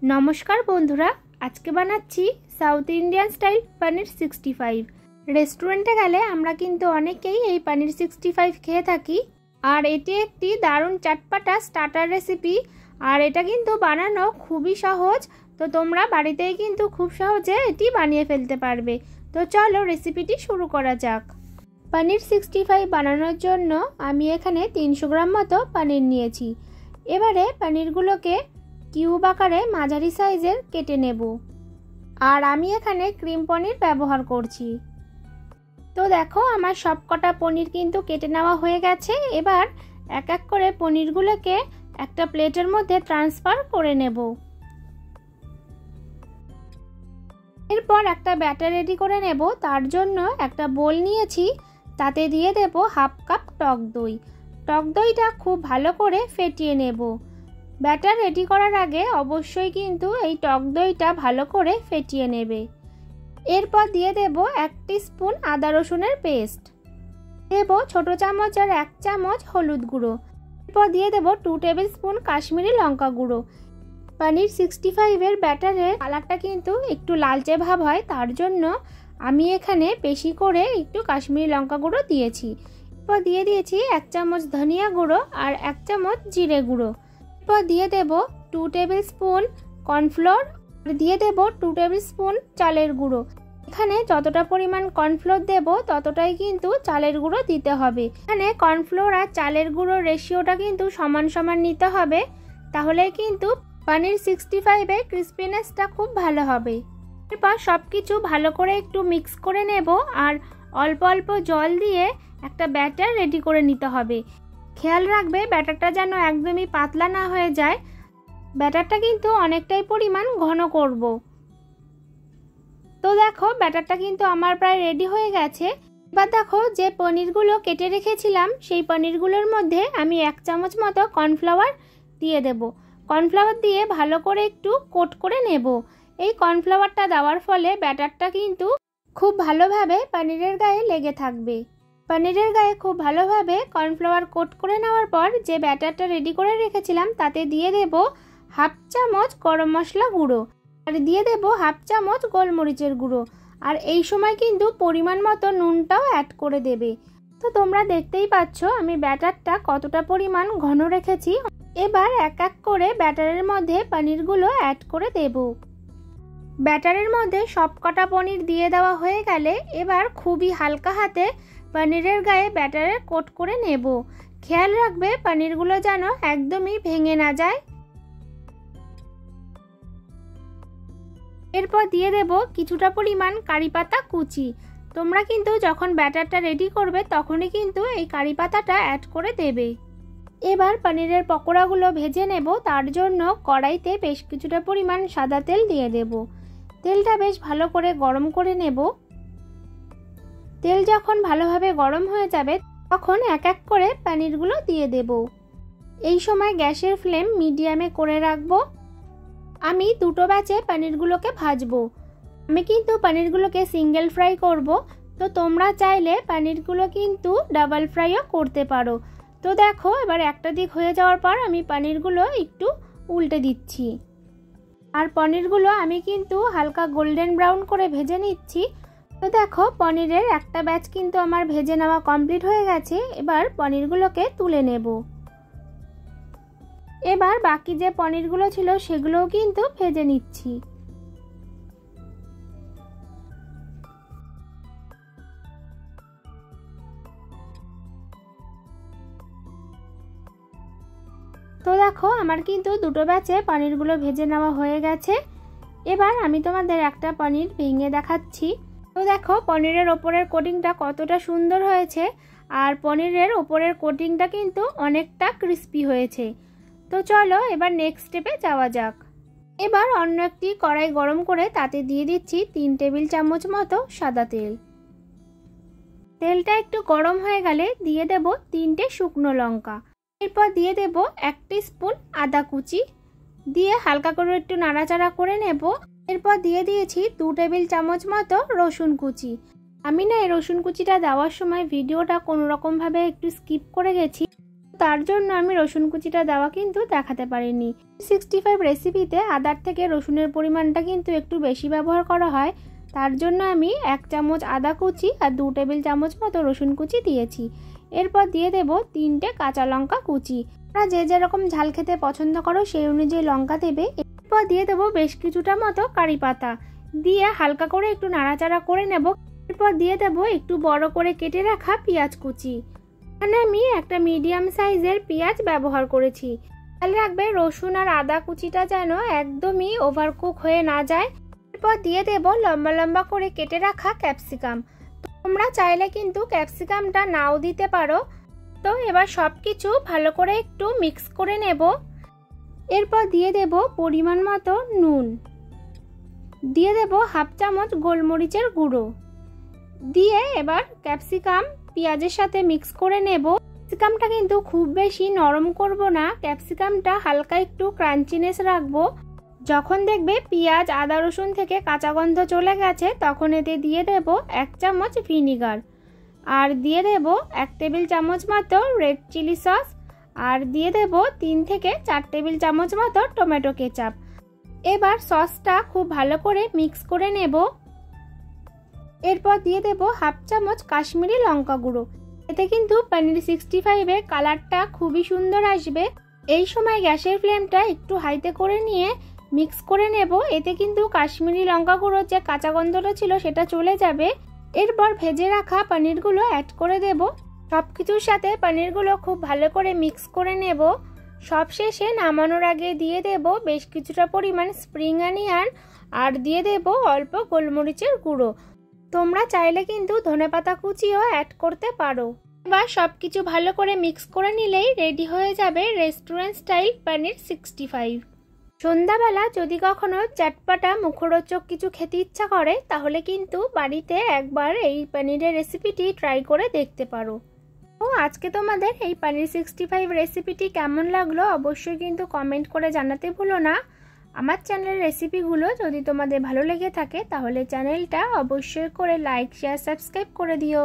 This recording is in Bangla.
नमस्कार बंधुरा आज के बानाচ্ছি साउथ इंडियन स्टाइल पनीर 65। रेस्टुरेंटे गेले आमरा किन्तु अनेकेई এই पनीर 65 খেয়ে থাকি আর এটি একটি দারুণ চটপটা স্টার্টার রেসিপি আর এটা কিন্তু বানানো খুবই সহজ। তো তোমরা বাড়িতেই কিন্তু খুব সহজে এটি বানিয়ে ফেলতে পারবে। তো চলো রেসিপিটি শুরু করা যাক। पनीर 65 বানানোর জন্য আমি এখানে 300 গ্রাম মতো পনির নিয়েছি। এবারে পনিরগুলোকে কিউব আকারে মাঝারি সাইজের কেটে নেব। আর আমি এখানে ক্রিম পনির ব্যবহার করছি। তো দেখো আমার সবকটা পনির কিন্তু কেটে নেওয়া হয়ে গেছে। এবার এক এক করে পনিরগুলোকে একটা প্লেটের মধ্যে ট্রান্সফার করে নেব। এরপর একটা ব্যাটার রেডি করে নেব। তার জন্য একটা বোল নিয়েছি, তাতে দিয়ে দেব হাফ কাপ টক দই। টক দইটা খুব ভালো করে ফেটিয়ে নেব। ব্যাটার রেডি করার আগে অবশ্যই কিন্তু এই টক দইটা ভালো করে ফেটিয়ে নেবে। এরপর দিয়ে দেব 1 টিস্পুন আদা রসুনের পেস্ট, দেব ছোট চামচ আর 1 চামচ হলুদ গুঁড়ো। এরপর দিয়ে দেব 2 টেবিল স্পুন কাশ্মীরি লঙ্কা গুঁড়ো। পনির 65 এর ব্যাটারের কালারটা কিন্তু একটু লালচে ভাব হয়, তার জন্য আমি এখানে বেশি করে একটু কাশ্মীরি লঙ্কা গুঁড়ো দিয়েছি। এরপর দিয়ে দিয়েছি 1 চামচ ধনিয়া গুঁড়ো আর 1 চামচ জিরে গুঁড়ো। এরপর দিয়ে দেব 2 টেবিল স্পুন কর্নফ্লোর, দিয়ে দেব 2 টেবিল স্পুন চালের গুঁড়ো। এখানে যতটা পরিমাণ কর্নফ্লোর দেব ততটাই কিন্তু চালের গুঁড়ো দিতে হবে। এখানে কর্নফ্লোর আর চালের গুঁড়োর রেশিওটা কিন্তু সমান সমান নিতে হবে, তাহলে কিন্তু পনির 65 এর ক্রিস্পিনেসটা খুব ভালো হবে। এরপর সব কিছু ভালো করে একটু মিক্স করে নেব আর অল্প অল্প জল দিয়ে একটা ব্যাটার রেডি করে নিতে হবে। খেয়াল রাখবে ব্যাটারটা যেন একদমই পাতলা না হয়ে যায়। ব্যাটারটা কিন্তু অনেকটাই পরিমাণ ঘন করব। তো দেখো ব্যাটারটা কিন্তু আমার প্রায় রেডি হয়ে গেছে। এবার দেখো যে পনিরগুলো কেটে রেখেছিলাম সেই পনিরগুলোর মধ্যে আমি 1 চামচ মতো কর্নফ্লাওয়ার দিয়ে দেব। কর্নফ্লাওয়ার দিয়ে ভালো করে একটু কোট করে নেব। এই কর্নফ্লাওয়ারটা দেওয়ার ফলে ব্যাটারটা কিন্তু খুব ভালোভাবে পনিরের গায়ে লেগে থাকবে। পনিরের গায়ে খুব ভালোভাবে কর্নফ্লাওয়ার কোট করে নেওয়ার পর যে ব্যাটারটা রেডি করে রেখেছিলাম তাতে দিয়ে দেব হাফ চামচ গরম মশলা গুঁড়ো আর দিয়ে দেব হাফ চামচ গোলমরিচের গুঁড়ো। আর এই সময় কিন্তু পরিমাণ মতো নুনটাও অ্যাড করে দেবে। তো তোমরা দেখতেই পাচ্ছ আমি ব্যাটারটা কতটা পরিমাণ ঘন রেখেছি। এবার এক এক করে ব্যাটারের মধ্যে পনিরগুলো অ্যাড করে দেব। ব্যাটারের মধ্যে সবকটা পনির দিয়ে দেওয়া হয়ে গেলে এবার খুবই হালকা হাতে পনিরের গায়ে ব্যাটারের কোট করে নেব। খেয়াল রাখবে পনিরগুলো যেন একদমই ভেঙে না যায়। এরপর দিয়ে দেব কিছুটা পরিমাণ কারি পাতা কুচি। তোমরা কিন্তু যখন ব্যাটারটা রেডি করবে তখনই কিন্তু এই কারি পাতাটা অ্যাড করে দেবে। এবার পনিরের পকোড়াগুলো ভেজে নেব। তার জন্য কড়াইতে বেশ কিছুটা পরিমাণ সাদা তেল দিয়ে দেব। তেলটা বেশ ভালো করে গরম করে নেব। তেল যখন ভালোভাবে গরম হয়ে যাবে তখন এক এক করে পনিরগুলো দিয়ে দেব। এই সময় গ্যাসের ফ্লেম মিডিয়ামে করে রাখবো। আমি দুটো ব্যাচে পনিরগুলোকে ভাজবো। আমি কিন্তু পনিরগুলোকে সিঙ্গেল ফ্রাই করব। তো তোমরা চাইলে পনিরগুলো কিন্তু ডাবল ফ্রাইও করতে পারো। তো দেখো এবার একটা দিক হয়ে যাওয়ার পর আমি পনিরগুলো একটু উল্টে দিচ্ছি। আর পনিরগুলো আমি কিন্তু হালকা গোল্ডেন ব্রাউন করে ভেজে নিচ্ছি। তো দেখো পনিরের একটা ব্যাচ কিন্তু আমার ভেজে নেওয়া কমপ্লিট হয়ে গেছে। এবার পনিরগুলোকে তুলে নেব। এবার বাকি যে পনিরগুলো ছিল সেগুলোও কিন্তু ভেজে নিচ্ছি। তো দেখো আমার কিন্তু দুটো ব্যাচে পনিরগুলো ভেজে নেওয়া হয়ে গেছে। এবার আমি তোমাদের একটা পনির ভেঙে দেখাচ্ছি। তো দেখো পনিরের ওপরের কোটিংটা কতটা সুন্দর হয়েছে আর পনিরের ওপরের কোটিংটা কিন্তু অনেকটা ক্রিস্পি হয়েছে। তো চলো এবার নেক্সট স্টেপে যাওয়া যাক। এবার অন্য একটি কড়াই গরম করে তাতে দিয়ে দিচ্ছি 3 টেবিল চামচ মতো সাদা তেল। তেলটা একটু গরম হয়ে গেলে দিয়ে দেব 3টে শুকনো লঙ্কা। এরপর দিয়ে দেব 1 টিস্পুন আদা কুচি, দিয়ে হালকা করে একটু নাড়াচাড়া করে নেব। এরপর দিয়ে দিয়েছি 2 টেবিল চামচ মতো রসুন কুচি। আমি না এই রসুন কুচিটা দেওয়ার সময় ভিডিওটা কোনো রকমভাবে একটু স্কিপ করে গেছি। তার জন্য আমি রসুন কুচিটা দেওয়া কিন্তু দেখাতে পারিনি। 65 রেসিপিতে আদার থেকে রসুনের পরিমাণটা কিন্তু একটু বেশি ব্যবহার করা হয়, তার জন্য আমি 1 চামচ আদা কুচি আর 2 টেবিল চামচ মতো রসুন কুচি দিয়েছি। এরপর দিয়ে দেব 3টে কাঁচা লঙ্কা কুচি। তোমরা যে যেরকম ঝাল খেতে পছন্দ করো সেই অনুযায়ী লঙ্কা দেবে। এরপর দিয়ে দেব বেশ কিছুটা মতো কারি পাতা, দিয়ে হালকা করে একটু নাড়াচাড়া করে নেব। এরপর দিয়ে দেব একটু বড় করে কেটে রাখা পেঁয়াজ কুচি। এখানে আমি একটা মিডিয়াম সাইজের পেঁয়াজ ব্যবহার করেছি। খেয়াল রাখবে রসুন আর আদা কুচিটা যেন একদমই ওভারকুক হয়ে না যায়। এরপর দিয়ে দেব লম্বা লম্বা করে কেটে রাখা ক্যাপসিকাম। তোমরা চাইলে কিন্তু ক্যাপসিকামটা নাও দিতে পারো। তো এবার সব কিছু ভালো করে একটু মিক্স করে নেব। এরপর দিয়ে দেব পরিমাণ মতো নুন, দিয়ে দেব হাফ চামচ গোলমরিচের গুঁড়ো, দিয়ে এবার ক্যাপসিকাম পেঁয়াজের সাথে মিক্স করে নেব। ক্যাপসিকামটা কিন্তু খুব বেশি নরম করব না, ক্যাপসিকামটা হালকা একটু ক্রাঞ্চিনেস রাখবো। যখন দেখবে পেঁয়াজ আদা রসুন থেকে কাঁচা গন্ধ চলে গেছে তখন এতে দিয়ে দেব 1 চামচ ভিনিগার, আর দিয়ে দেব 1 টেবিল চামচ মতো রেড চিলি সস, আর দিয়ে দেব 3 থেকে 4 টেবিল চামচ মতো টমেটো কেচাপ। এবার সসটা খুব ভালো করে মিক্স করে নেব। এরপর দিয়ে দেব হাফ চামচ কাশ্মীরি লঙ্কা গুঁড়ো। এতে কিন্তু পনির 65-এর কালারটা খুবই সুন্দর আসবে। এই সময় গ্যাসের ফ্লেমটা একটু হাইতে করে নিয়ে মিক্স করে নেব। এতে কিন্তু কাশ্মীরি লঙ্কা গুঁড়োর যে কাঁচা গন্ধটা ছিল সেটা চলে যাবে। এরপর ভেজে রাখা পনিরগুলো অ্যাড করে দেব। সব কিছুর সাথে পনিরগুলো খুব ভালো করে মিক্স করে নেব। সবশেষে নামানোর আগে দিয়ে দেব বেশ কিছুটা পরিমাণ স্প্রিং অনিয়ন, আর দিয়ে দেব অল্প গোলমরিচের গুঁড়ো। তোমরা চাইলে কিন্তু ধনেপাতা কুচিও অ্যাড করতে পারো। এবার সব কিছু ভালো করে মিক্স করে নিলেই রেডি হয়ে যাবে রেস্টুরেন্ট স্টাইল পনির 65। সন্ধ্যাবেলা যদি কখনো চটপটা মুখরোচক কিছু খেতে ইচ্ছা করে তাহলে কিন্তু বাড়িতে একবার এই পনিরের রেসিপিটি ট্রাই করে দেখতে পারো। তো আজকে তোমাদের এই পনির 65 রেসিপিটি কেমন লাগলো অবশ্যই কিন্তু কমেন্ট করে জানাতে ভুলো না। আমার চ্যানেলের রেসিপিগুলো যদি তোমাদের ভালো লেগে থাকে তাহলে চ্যানেলটা অবশ্যই করে লাইক শেয়ার সাবস্ক্রাইব করে দিও।